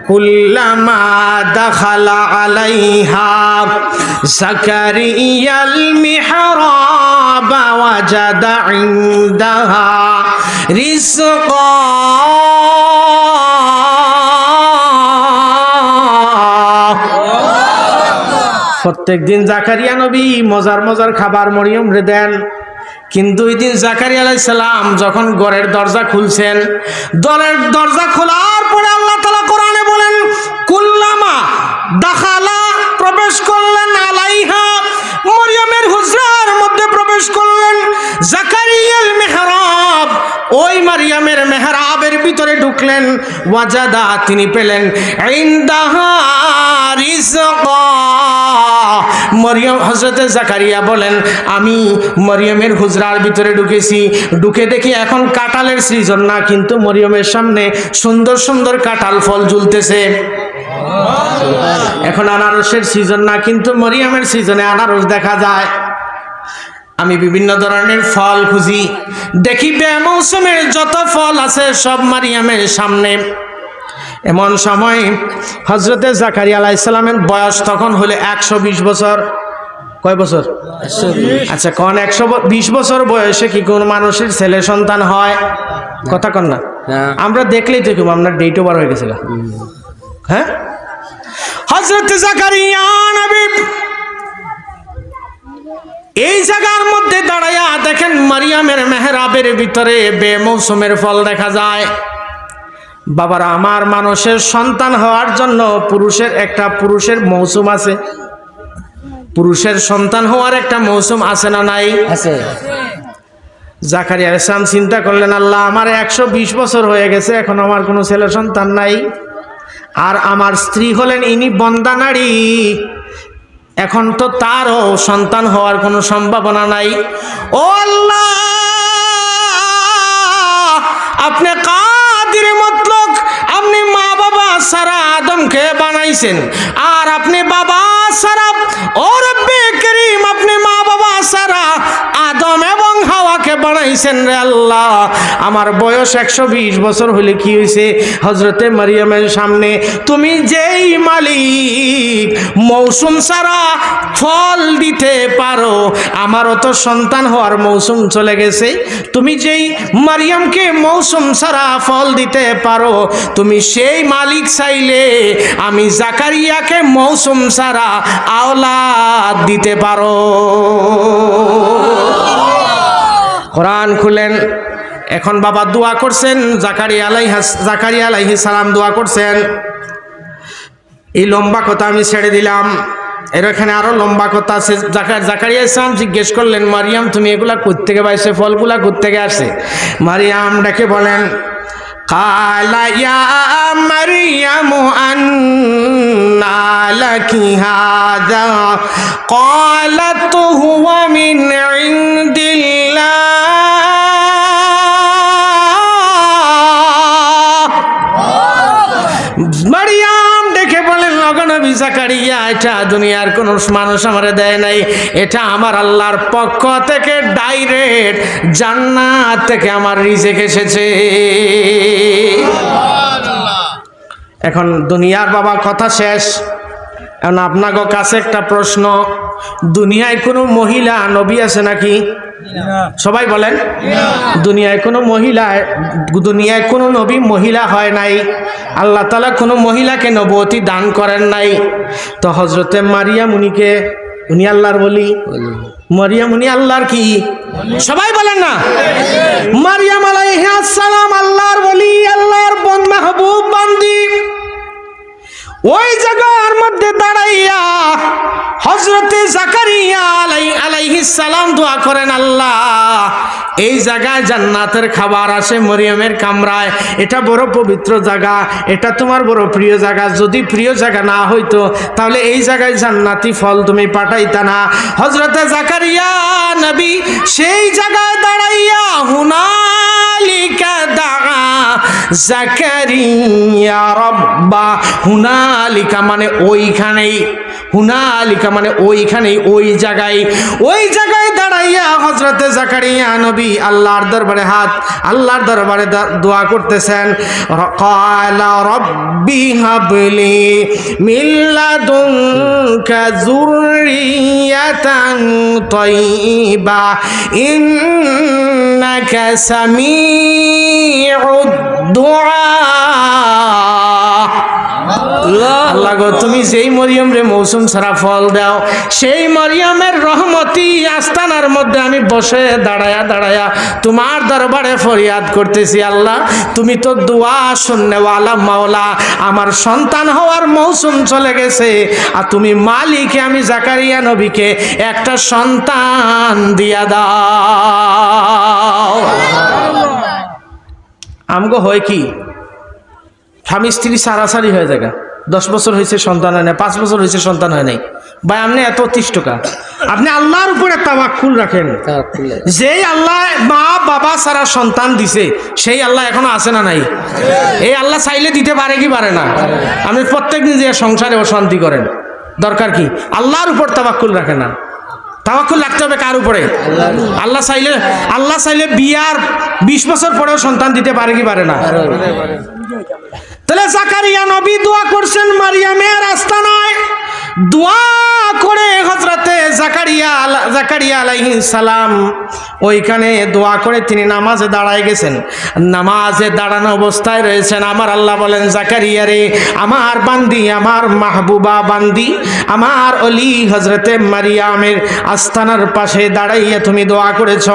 কুল্লামা দাখালা আলাইহা যাকারিয়াল মিহরাব ওয়াজাদা ইনদাহা রিজকা প্রত্যেক দিন জাকারিয়া নবী মজার মজার খাবার মরিয়ম রে দেন, কিন্তু ওই দিন জাকারিয়া আলাইহিস সালাম যখন ঘরের দরজা খুলছেন, দরজা খোলার পরে আল্লাহ তাআলা কোরআনে বলেন কুল্লামা দাখালা প্রবেশ করলেন আলাইহা মরিয়মের হুজরার মধ্যে প্রবেশ করলেন, জাকারিয়াল মিহরাব ওই মারিয়ামের মেহরাবের ভিতরে ঢুকলেন, ওয়াজাদা তিনি পেলেন ইনদাহা রিজকা। মরিয়ম হযরতে জাকারিয়া বলেন আমি মরিয়মের হুজরার ভিতরে ঢুকেছি, ঢুকে দেখি এখন কাঁঠালের সিজন না, কিন্তু মরিয়মের সামনে সুন্দর সুন্দর কাঁঠাল ফল ঝুলতেছে। এখন আনারসের সিজন না, কিন্তু মরিয়মের সিজনে আনারস দেখা যায়। আমি বিভিন্ন ধরনের ফল খুঁজি, দেখি বেমৌসুমের যত ফল আছে সব মারিয়ামের সামনে। এমন সময় হযরতে জাকারিয়া আলাইহিস সালামের বয়স তখন হলে 120 বছর। কয় বছর? 120। আচ্ছা, কোন 120 বছর বয়সে কি কোন মানুষের ছেলে সন্তান হয়? কথা কন না, আমরা দেখলেই দেখব আপনার ডেট ওভার হয়ে গেছিল। হ্যাঁ, হযরতে জাকারিয়া নবী এই জায়গার মধ্যে দাঁড়ায়া দেখেন মারিয়ামের মেহরাবের ভিতরে বেমৌসুমের ফল দেখা যায়। বাবারা আমার, মানুষের সন্তান হওয়ার জন্য পুরুষের মৌসুম আছে, পুরুষের সন্তান হওয়ার একটা মৌসুম আছে না নাই? আছে। জাকারিয়া আলাইহিস সালাম চিন্তা করলেন আল্লাহ আমার 120 বছর হয়ে গেছে, এখন আমার কোনো ছেলে সন্তান নাই, আর আমার স্ত্রী হলেন ইনি বন্দা নারী, এখন তো তারও সন্তান হওয়ার কোনো সম্ভাবনা নাই। ও আল্লাহ আপনি কাদির মতলক, আপনি মা বাবা সারা আদমকে বানাইছেন, আর আপনি বাবা সারা ও রব্বে করিম আপনি মা বাবা সারা আদম এবং হাওয়াকে বানাইছেন রে আল্লাহ। আমার বয়স 120 বছর হলে কি হয়েছে? হযরতে মারিয়ামের সামনে তুমি যেই মালিক মৌসুম সারা ফল দিতে পারো, আমারও তো সন্তান হওয়ার মৌসুম চলে গেছে, তুমি যেই মারিয়ামকে মৌসুম সারা ফল দিতে পারো, তুমি সেই মালিক চাইলে আমি জাকারিয়াকে মৌসুম সারা আওলাদ দিতে পারো। কোরআন খুলেন, এখন বাবা দোয়া করছেন, জাকারিয়া আলাইহিস সালাম দোয়া করছেন। এই লম্বা কথা আমি ছেড়ে দিলাম, এর এখানে আরো লম্বা কথা আছে। জাকারিয়া আলাইহিস সালাম জিজ্ঞেস করলেন মারিয়াম তুমি এগুলা কোত্থেকে পাইছো, ফলগুলা কোত্থেকে আসছে? মারিয়াম ডেকে বলেন কালা ইয়া মারিয়ামু আন্না লাকি হাযা ক্বালাত হুয়া মিন ইনদিল্লাহ। মারিয়াম দেখে বলেন নবী জাকারিয়া এটা দুনিয়ার কোন মানুষ আমারে দেয় নাই, এটা আমার আল্লাহর পক্ষ থেকে ডাইরেক্ট জান্নাত থেকে আমার রিজিক এসেছে। এখন দুনিয়ার বাবা কথা শেষ, এখন আপনাদের কাছে একটা প্রশ্ন, দুনিয়ায় কোনো মহিলা নবী আছে নাকি? সবাই বলেন দুনিয়ায় কোনো নবী মহিলা হয় নাই, আল্লাহ তাআলা কোনো মহিলাকে নবুয়তি দান করেন নাই। তো হযরতে মারিয়াম উনি আল্লাহর ওলি, মারিয়াম উনি আল্লাহর কি? সবাই বলেন না, মারিয়াম আলাইহিস সালাম আল্লাহর ওলি, আল্লাহর মাহবুব বান্দি। ওই জায়গার মধ্যে দাঁড়াইয়া হযরতে জাকারিয়া আলাইহিস সালাম দোয়া করেন আল্লাহ এই জায়গায় জান্নাতের খাবার আসে মরিয়মের কামরায়, এটা বড় পবিত্র জায়গা, এটা তোমার বড় প্রিয় জায়গা, যদি প্রিয় জায়গা না হইতো তাহলে এই জায়গায় জান্নাতি ফল তুমি পাঠাইতা না। হযরতে জাকারিয়া নবী সেই জায়গায় দাঁড়াইয়া হুনালিকা দাআ জাকারিয়া রব্বা, হুনালিকা মানে ওইখানেই, হুনালিকা মানে ওইখানেই, ওই জায়গায় দাঁড়াইয়া হযরতে জাকারিয়া নবী আল্লাহর দরবারে আল্লাহর দরবারে দোয়া করতেছেন। ক্বালা রব্বি হাবলি মিন লাদুনকা যুররিয়াতান তাইয়্যিবা ইন্নাকা সামিউদ দুআ। আল্লাহ গো, তুমি যেই মরিয়ম রে মৌসুম ছাড়া ফল দাও, সেই মরিয়মের রহমতি আস্তানার মধ্যে আমি বসে দাঁড়ায়া তোমার দরবারে ফরিয়াদ করতেছি। আল্লাহ, তুমি তো দোয়া শুননেওয়ালা মাওলা, আমার সন্তান হওয়ার মৌসুম চলে গেছে, আর তুমি মালিকে আমি জাকারিয়া নবীকে একটা সন্তান দিয়া দাও। আমগো হয় কি, স্বামী স্ত্রী সারাসারি হয়ে যায়, 10 বছর হয়েছে সন্তান হয় না, 5 বছর হয়েছে সন্তান হয় নাই। ভাই আপনি এত অতিষ্ঠকা, আপনি আল্লাহর উপরে তাওয়াক্কুল রাখেন। যেই আল্লাহ মা বাবা সারা সন্তান দিছে, সেই আল্লাহ এখনো আছে না নাই? এই আল্লাহ চাইলে দিতে পারে কি পারে না? আপনি প্রত্যেকদিন যে সংসারে অশান্তি করেন, দরকার কি? আল্লাহর উপর তাওয়াক্কুল রাখেন না। তাওয়াক্কুল রাখতে হবে কার উপরে? আল্লাহ চাইলে বিয়ার 20 বছর পরেও সন্তান দিতে পারে কি পারে না? তাহলে জাকারিয়া নবী দোয়া করছেন মারিয়ামের আস্তানায়, দোয়া করে হযরতে জাকারিয়া আলাইহিস সালাম ওইখানে দোয়া করে তিনি নামাজে দাঁড়ায় গেছেন। নামাজে দাঁড়ানো অবস্থায় রয়েছেন। আমার আল্লাহ বলেন, জাকারিয়া রে, আমার বান্দি, আমার মাহবুবা বান্দি, আমার অলি হযরতে মারিয়ামের আস্তানার পাশে দাঁড়াইয়া তুমি দোয়া করেছ,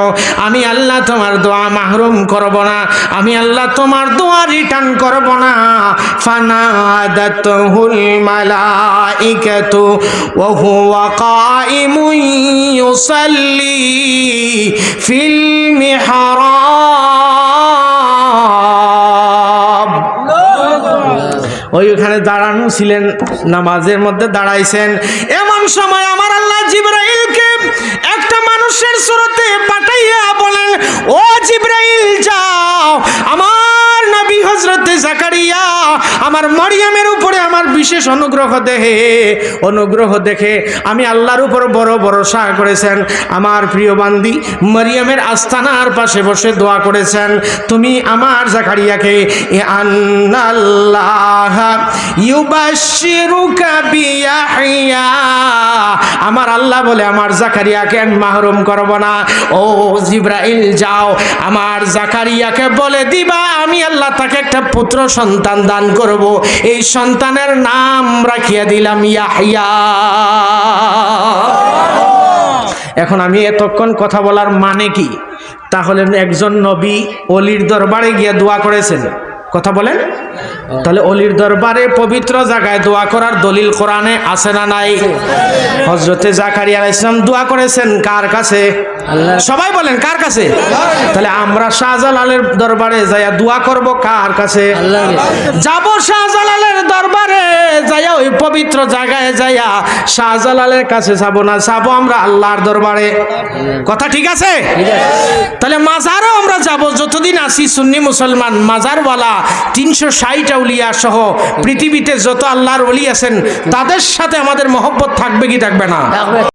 আমি আল্লাহ তোমার দোয়া মাহরুম করব না, আমি আল্লাহ তোমার দোয়া রিটার্ন করব না। ফানাদাতুল মালাইকাতু ওয়া হুয়া কাইমুন ইউসাল্লি ফিল মিহরাব। ওইখানে দাঁড়ানো ছিলেন, নামাজের মধ্যে দাঁড়াইছেন। এমন সময় আমার আল্লাহ জিবরাইলকে একটা মানুষের সুরতে পাঠাইয়া বলেন, ও জিবরাইল যাও, আমার নবী হযরতে জাকারিয়া আমার মরিয়মের উপরে আমার বিশেষ অনুগ্রহ দেখে আমি আল্লাহর উপর বড় ভরসা করেছেন, আমার প্রিয় বান্দি মরিয়মের আস্তানার পাশে বসে দোয়া করেছেন, তুমি আমার জাকারিয়াকে আন্নাল্লাহ ইউবাশশিরুকা বিয়াহইয়া, আমার আল্লাহ বলে আমার জাকারিয়াকে আমি মাহরুম করব না। ও জিবরাইল যাও, আমার জাকারিয়াকে বলে দিবা আমি আল্লাহ তাকে একটা পুত্র সন্তান দান করব, এই সন্তানের নাম রাখিয়া দিলাম ইয়াহইয়া। এখন আমি এতক্ষণ কথা বলার মানে কি? তাহলে একজন নবী অলির দরবারে গিয়ে দোয়া করেছেন, কথা বলেন। তাহলে অলির দরবারে পবিত্র জায়গায় দোয়া করার দলিল কোরআনে আছে না নাই? হযরতে জাকারিয়া আলাইহিস সালাম দোয়া করেছেন কার কাছে? সবাই বলেন কার কাছে? তাহলে আমরা শাহজালালের দরবারে যাইয়া দোয়া করব কার কাছে? যাব শাহজালালের দরবারে যাইয়া, ওই পবিত্র জায়গায় যাইয়া শাহজালালের কাছে যাব না, যাব আমরা আল্লাহর দরবারে। কথা ঠিক আছে? তাহলে মাজারও আমরা যাব, যতদিন আছি সুন্নি মুসলমান মাজারওয়ালা 360 আউলিয়া সহ পৃথিবীতে যত আল্লাহর ওলি আছেন তাদের সাথে আমাদের মহব্বত থাকবে কি থাকবে না?